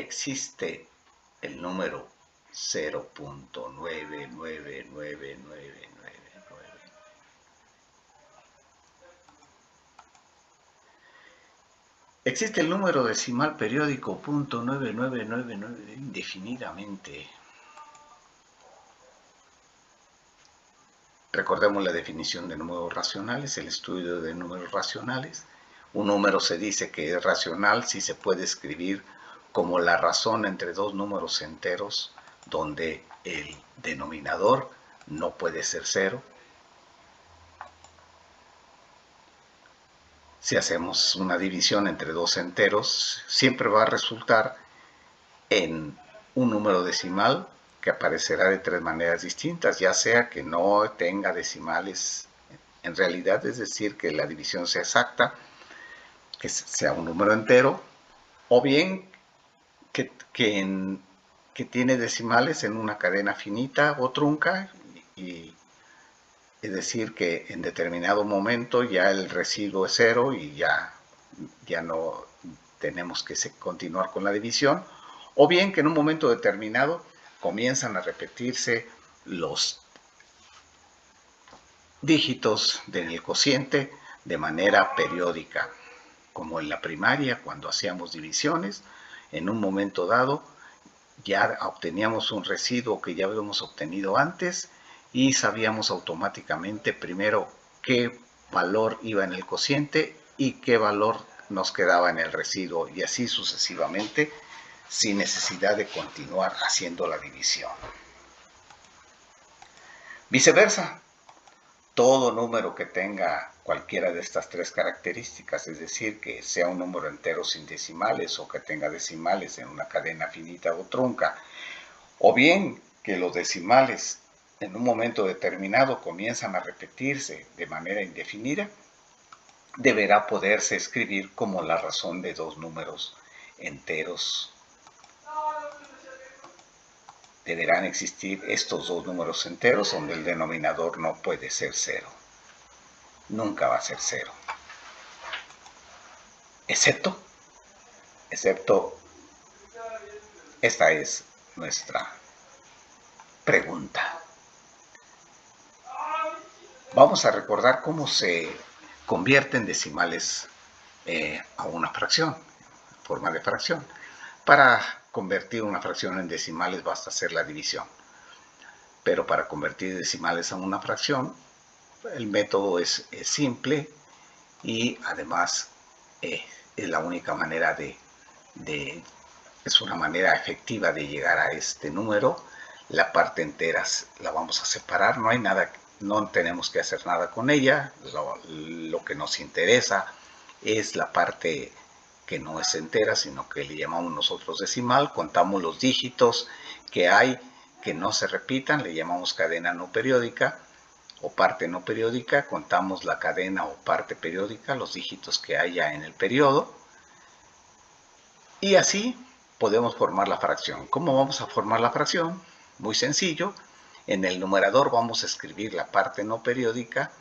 existe el número 0.9999999. Existe el número decimal periódico .9999 indefinidamente. Recordemos la definición de números racionales, el estudio de números racionales. Un número se dice que es racional si se puede escribir como la razón entre dos números enteros, donde el denominador no puede ser cero. Si hacemos una división entre dos enteros, siempre va a resultar en un número decimal que aparecerá de tres maneras distintas, ya sea que no tenga decimales en realidad, es decir, que la división sea exacta, que sea un número entero, o bien que tiene decimales en una cadena finita o trunca, y es decir, que en determinado momento ya el residuo es cero y ya no tenemos que continuar con la división, o bien que en un momento determinado comienzan a repetirse los dígitos del cociente de manera periódica, como en la primaria cuando hacíamos divisiones. En un momento dado ya obteníamos un residuo que ya habíamos obtenido antes y sabíamos automáticamente primero qué valor iba en el cociente y qué valor nos quedaba en el residuo, y así sucesivamente, sin necesidad de continuar haciendo la división. Viceversa, todo número que tenga cualquiera de estas tres características, es decir, que sea un número entero sin decimales o que tenga decimales en una cadena finita o trunca, o bien que los decimales en un momento determinado comienzan a repetirse de manera indefinida, deberá poderse escribir como la razón de dos números enteros. Deberán existir estos dos números enteros donde el denominador no puede ser cero. Nunca va a ser cero. Excepto, esta es nuestra pregunta. Vamos a recordar cómo se convierten decimales a una fracción, en forma de fracción. Para convertir una fracción en decimales basta hacer la división. Pero para convertir decimales a una fracción, el método es simple y además es la única manera es una manera efectiva de llegar a este número. La parte entera la vamos a separar, no tenemos que hacer nada con ella. Lo que nos interesa es la parte que no es entera, sino que le llamamos nosotros decimal. Contamos los dígitos que hay que no se repitan, le llamamos cadena no periódica o parte no periódica. Contamos la cadena o parte periódica, los dígitos que haya en el periodo, y así podemos formar la fracción. ¿Cómo vamos a formar la fracción? Muy sencillo. En el numerador vamos a escribir la parte no periódica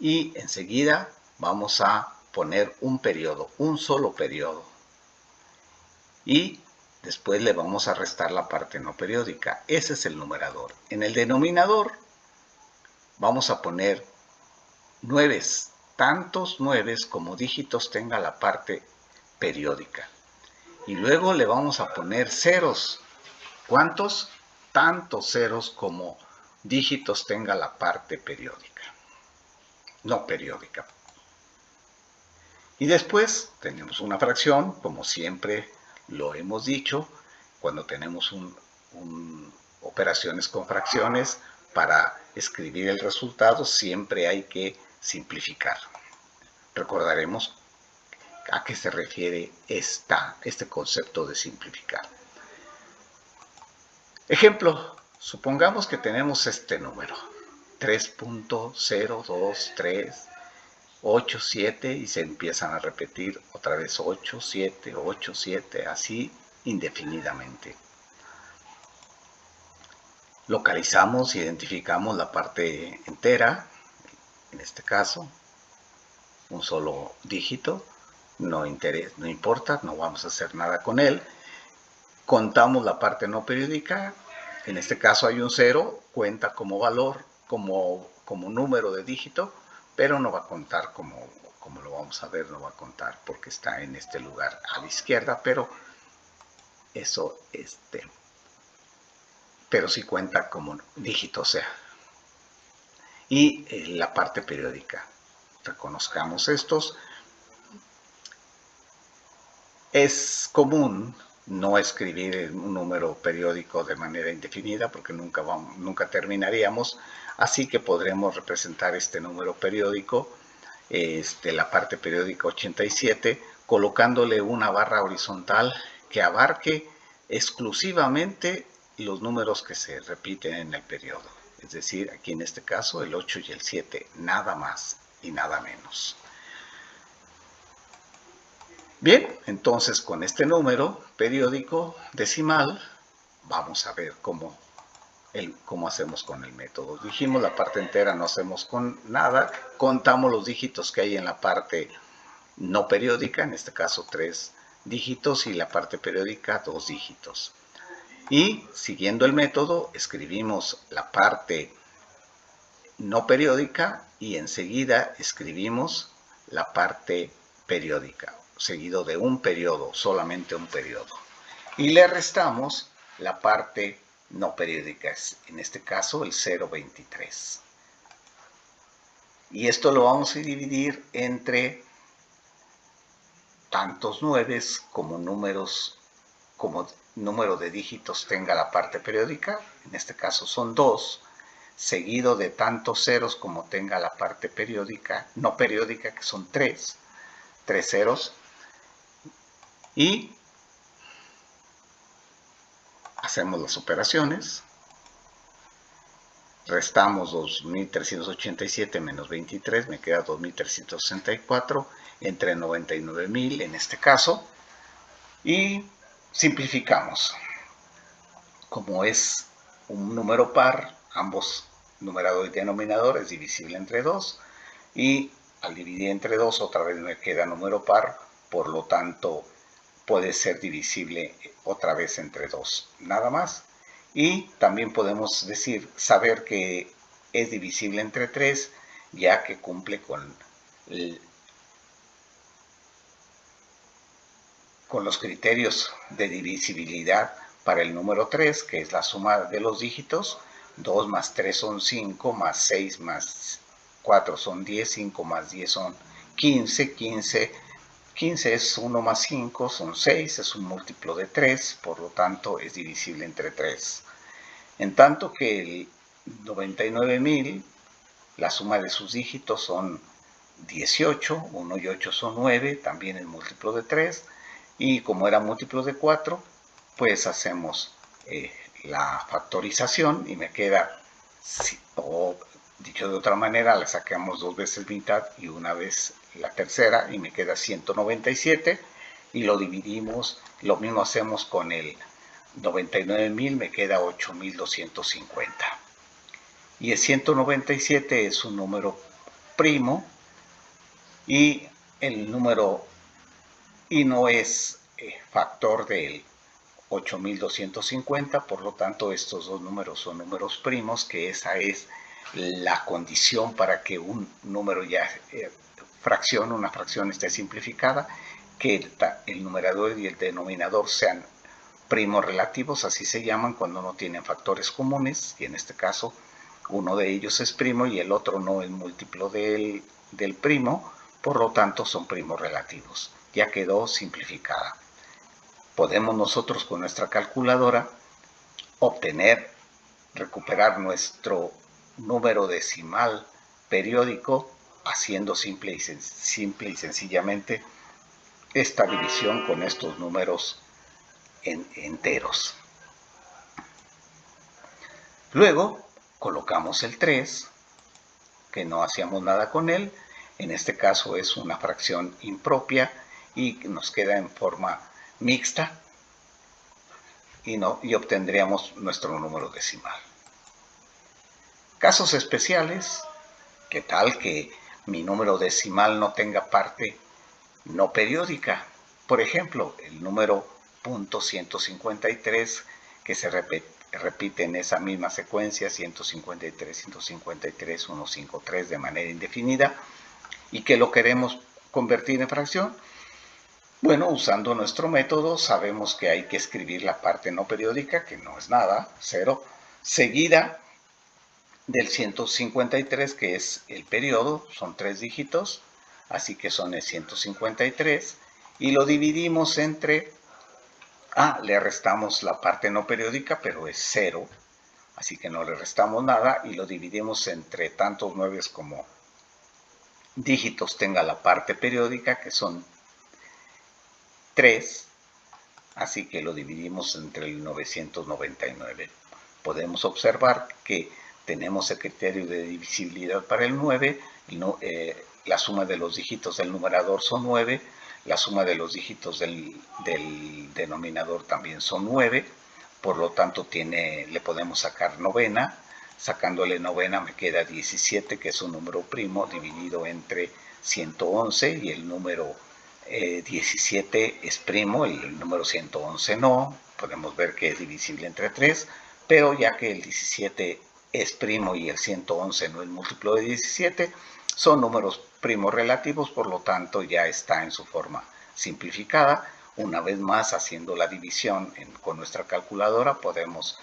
y enseguida vamos a poner un periodo, un solo periodo. Y después le vamos a restar la parte no periódica. Ese es el numerador. En el denominador vamos a poner nueves, tantos nueves como dígitos tenga la parte periódica. Y luego le vamos a poner ceros. ¿Cuántos? Tantos ceros como dígitos tenga la parte periódica. No periódica. Y después tenemos una fracción, como siempre lo hemos dicho, cuando tenemos operaciones con fracciones, para escribir el resultado siempre hay que simplificar. Recordaremos a qué se refiere este concepto de simplificar. Ejemplo, supongamos que tenemos este número, 3.0238, y se empiezan a repetir otra vez 8, 7, 8, 7, así indefinidamente. Localizamos, identificamos la parte entera, en este caso, un solo dígito, no importa, no vamos a hacer nada con él. contamos la parte no periódica. En este caso hay un 0, cuenta como valor, como número de dígito, pero no va a contar como lo vamos a ver, no va a contar porque está en este lugar a la izquierda, pero eso, pero sí cuenta como dígito, o sea. Y la parte periódica, reconozcamos estos. Es común no escribir un número periódico de manera indefinida porque nunca terminaríamos, así que podremos representar este número periódico, la parte periódica 87, colocándole una barra horizontal que abarque exclusivamente los números que se repiten en el periodo. Es decir, aquí en este caso el 8 y el 7, nada más y nada menos. Bien, entonces con este número periódico decimal vamos a ver cómo hacemos con el método. Dijimos la parte entera no hacemos con nada, contamos los dígitos que hay en la parte no periódica, en este caso 3 dígitos, y la parte periódica 2 dígitos. Y siguiendo el método escribimos la parte no periódica y enseguida escribimos la parte periódica, seguido de un periodo, solamente un periodo. Y le restamos la parte no periódica, en este caso el 0,23. Y esto lo vamos a dividir entre tantos 9 como número de dígitos tenga la parte periódica, en este caso son 2, seguido de tantos ceros como tenga la parte periódica, no periódica, que son 3 ceros, y hacemos las operaciones. Restamos 2.387 menos 23, me queda 2.364, entre 99.000 en este caso, y simplificamos. Como es un número par, ambos numerador y denominador es divisible entre 2, y al dividir entre 2 otra vez me queda número par, por lo tanto puede ser divisible otra vez entre 2, nada más. Y también podemos saber que es divisible entre 3, ya que cumple con los criterios de divisibilidad para el número 3, que es la suma de los dígitos. 2 más 3 son 5, más 6 más 4 son 10, 5 más 10 son 15, 15 es 1 más 5, son 6, es un múltiplo de 3, por lo tanto es divisible entre 3. En tanto que el 99.000, la suma de sus dígitos son 18, 1 y 8 son 9, también es múltiplo de 3, y como era múltiplo de 4, pues hacemos la factorización y me queda, o dicho de otra manera, le sacamos 2 veces mitad y una vez la tercera y me queda 197, y lo dividimos, lo mismo hacemos con el 99.000, me queda 8.250. Y el 197 es un número primo, y el número y no es factor del 8.250, por lo tanto estos dos números son números primos, que esa es la condición para que un número ya una fracción esté simplificada, que el numerador y el denominador sean primos relativos, así se llaman cuando no tienen factores comunes, y en este caso uno de ellos es primo y el otro no es múltiplo del primo, por lo tanto son primos relativos. Ya quedó simplificada. Podemos nosotros con nuestra calculadora recuperar nuestro número decimal periódico haciendo simple y sencillamente esta división con estos números enteros. Luego colocamos el 3, que no hacíamos nada con él, en este caso es una fracción impropia y nos queda en forma mixta, y obtendríamos nuestro número decimal. Casos especiales, ¿qué tal que mi número decimal no tenga parte no periódica? Por ejemplo, el número punto 153 que se repite en esa misma secuencia, 153, 153, 153 de manera indefinida, y que lo queremos convertir en fracción. Bueno, usando nuestro método sabemos que hay que escribir la parte no periódica, que no es nada, 0, seguida del 153, que es el periodo, son 3 dígitos, así que son el 153, y lo dividimos entre, le restamos la parte no periódica, pero es 0, así que no le restamos nada, y lo dividimos entre tantos 9 como dígitos tenga la parte periódica, que son 3, así que lo dividimos entre el 999. Podemos observar que tenemos el criterio de divisibilidad para el 9, la suma de los dígitos del numerador son 9, la suma de los dígitos del denominador también son 9, por lo tanto le podemos sacar novena, sacándole novena me queda 17, que es un número primo dividido entre 111, y el número 17 es primo, el número 111 no, podemos ver que es divisible entre 3, pero ya que el 17 es primo y el 111 no es múltiplo de 17, son números primos relativos, por lo tanto ya está en su forma simplificada. Una vez más, haciendo la división con nuestra calculadora, podemos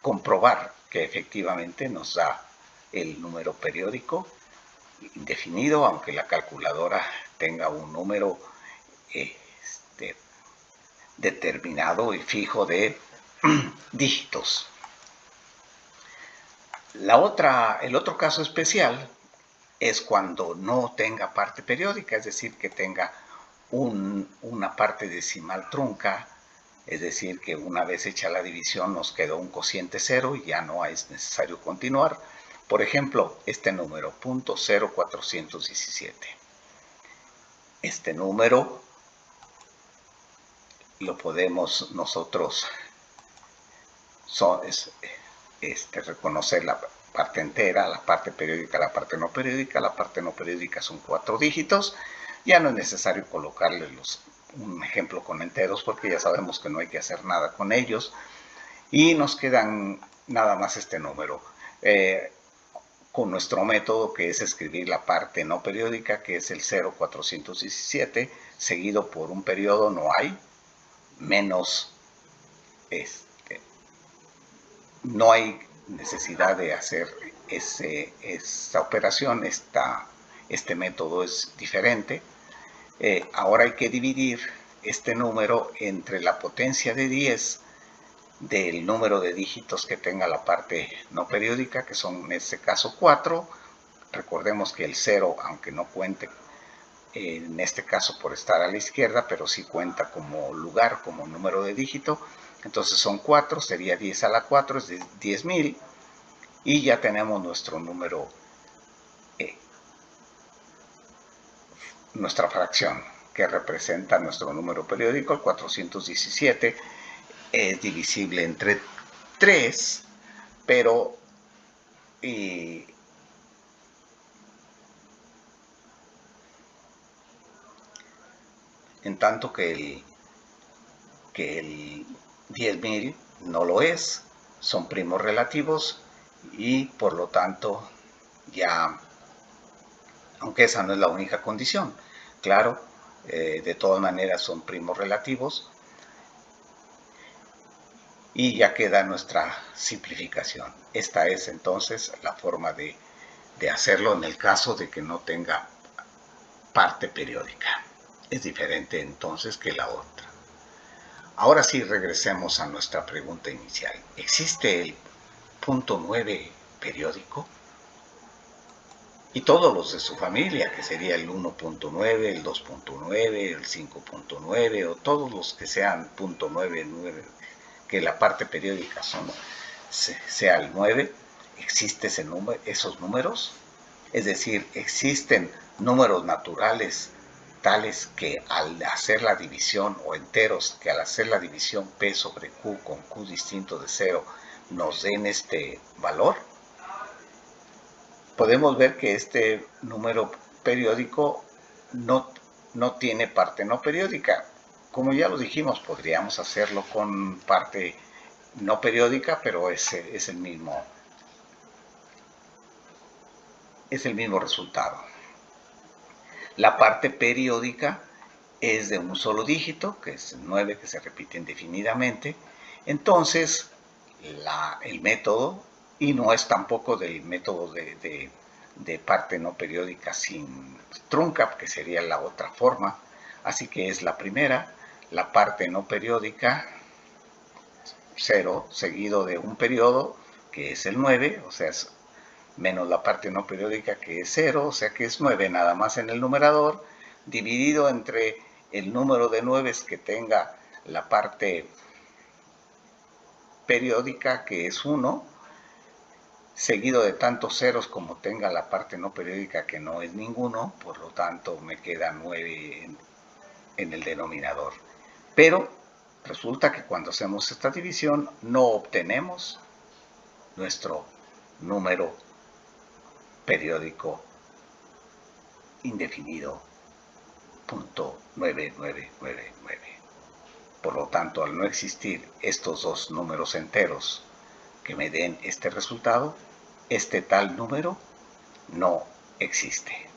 comprobar que efectivamente nos da el número periódico indefinido, aunque la calculadora tenga un número determinado y fijo de dígitos. El otro caso especial es cuando no tenga parte periódica, es decir, que tenga una parte decimal trunca, es decir, que una vez hecha la división nos quedó un cociente 0 y ya no es necesario continuar. Por ejemplo, este número, .0417. Este número lo podemos nosotros reconocer la parte entera, la parte periódica, la parte no periódica. La parte no periódica son 4 dígitos. Ya no es necesario colocarle un ejemplo con enteros, porque ya sabemos que no hay que hacer nada con ellos. Y nos quedan nada más este número. Con nuestro método, que es escribir la parte no periódica, que es el 0417, seguido por un periodo no hay, menos no hay necesidad de hacer esa operación, este método es diferente. Ahora hay que dividir este número entre la potencia de 10 del número de dígitos que tenga la parte no periódica, que son en este caso 4. Recordemos que el 0, aunque no cuente en este caso por estar a la izquierda, pero sí cuenta como lugar, como número de dígito. Entonces son 4, sería 10 a la 4, es de 10.000, y ya tenemos nuestro número, nuestra fracción, que representa nuestro número periódico. El 417 es divisible entre 3, pero en tanto que el 10.000 no lo es, son primos relativos, y por lo tanto ya, aunque esa no es la única condición, claro, de todas maneras son primos relativos, y ya queda nuestra simplificación. Esta es entonces la forma de hacerlo en el caso de que no tenga parte periódica. Es diferente entonces que la otra. Ahora sí, regresemos a nuestra pregunta inicial. ¿Existe el punto 9 periódico? Y todos los de su familia, que sería el 1.9, el 2.9, el 5.9, o todos los que sean .9, que la parte periódica sea el 9, ¿existe esos números? Es decir, ¿existen números naturales tales que al hacer la división, o enteros que al hacer la división P sobre Q con Q distinto de 0 nos den este valor? Podemos ver que este número periódico no tiene parte no periódica. como ya lo dijimos, podríamos hacerlo con parte no periódica, pero es el mismo resultado. La parte periódica es de un solo dígito, que es el 9, que se repite indefinidamente. Entonces, el método, y no es tampoco del método de parte no periódica sin trunca, que sería la otra forma. Así que es la primera, la parte no periódica, 0, seguido de un periodo, que es el 9, o sea, es menos la parte no periódica, que es 0, o sea que es 9 nada más en el numerador, dividido entre el número de 9 que tenga la parte periódica, que es 1, seguido de tantos ceros como tenga la parte no periódica, que no es ninguno, por lo tanto me queda 9 en el denominador. Pero resulta que cuando hacemos esta división no obtenemos nuestro número periódico indefinido, .9999. Por lo tanto, al no existir estos dos números enteros que me den este resultado, este tal número no existe.